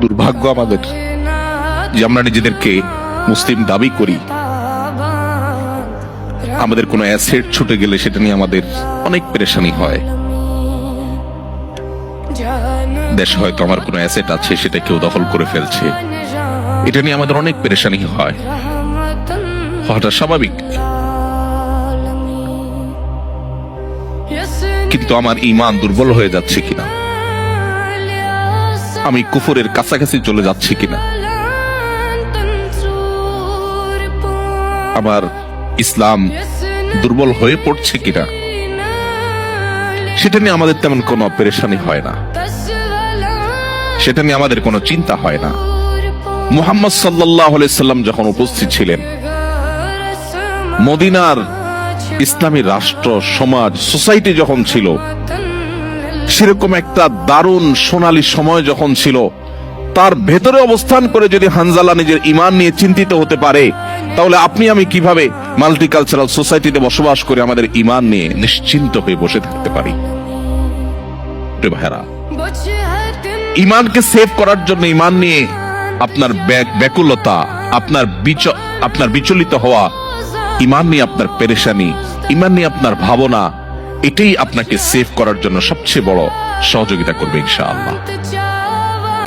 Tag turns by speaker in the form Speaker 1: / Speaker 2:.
Speaker 1: দুর্ভাগ্য আমাদের যে আমরা নিজেদেরকে মুসলিম দাবি করি, আমাদের কোনো অ্যাসেট ছুটে গেলে সেটা নিয়ে আমাদের অনেক পেরেশানি হয়। দেশে হয়তো আমার কোনো অ্যাসেট আছে, সেটা কেউ দখল করে ফেলছে, এটা নিয়ে আমাদের অনেক পেরেশানি হয়, হওয়াটা স্বাভাবিক। কিন্তু আমার ঈমান দুর্বল হয়ে যাচ্ছে কিনা, আমি কুফরের কাছাকাছি চলে যাচ্ছি কিনা, আমার ইসলাম দুর্বল হয়ে পড়ছে কিনা, সেটা নিয়ে আমাদের তেমন কোনো পেরেশানি হয় না, সেটা নিয়ে আমাদের কোনো চিন্তা হয় না। মুহাম্মদ সাল্লাল্লাহু আলাইহি সাল্লাম যখন উপস্থিত ছিলেন, মদিনার ইসলামী রাষ্ট্র, সমাজ, সোসাইটি যখন ছিল, সেরকম একটা দারুণ সোনালী সময় যখন ছিল, তার ভেতরে অবস্থান করে যদি হানজালা নিজের ঈমান নিয়ে চিন্তিত হতে পারে, তাহলে আপনি আমি কিভাবে মাল্টিকালচারাল সোসাইটিতে বসবাস করে আমাদের ঈমান নিয়ে নিশ্চিন্ত হয়ে বসে থাকতে পারি? ভাইরা, ঈমানকে সেভ করার জন্য, ঈমান নিয়ে আপনার ব্যাকুলতা, আপনার বিচলিত হওয়া, ঈমান নিয়ে আপনার পেরেশানি, ঈমান নিয়ে আপনার ভাবনা, এটাই আপনাকে সেভ করার জন্য সবচেয়ে বড় সহযোগিতা করবে ইনশাআল্লাহ।